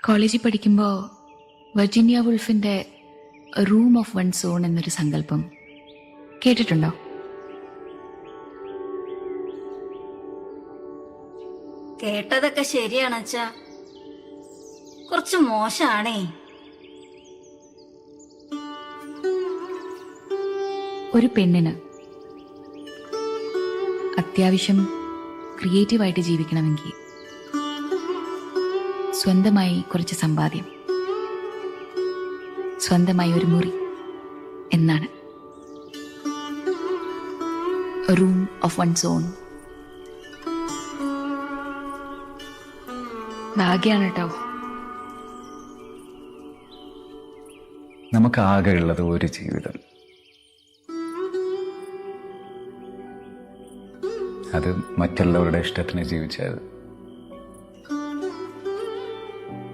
കോളേജിൽ പഠിക്കുമ്പോൾ വെർജീനിയ വുൾഫിന്റെ റൂം ഓഫ് വൺ സോൺ എന്നൊരു സങ്കല്പം കേട്ടിട്ടുണ്ടോ? കേട്ടതൊക്കെ ശരിയാണ് അച്ഛാ, കുറച്ച് മോശാണേ. ഒരു പെണ്ണിന് അത്യാവശ്യം ക്രിയേറ്റീവായിട്ട് ജീവിക്കണമെങ്കിൽ സ്വന്തമായി കുറച്ച് സമ്പാദ്യം, സ്വന്തമായി ഒരു മുറി എന്നാണ്. റൂം ഓഫ് വൺ സോൺ ഭാഗ്യാണ് കേട്ടോ. നമുക്ക് ആകെയുള്ളത് ഒരു ജീവിതം. അത് മറ്റുള്ളവരുടെ ഇഷ്ടത്തിന് ജീവിച്ചാൽ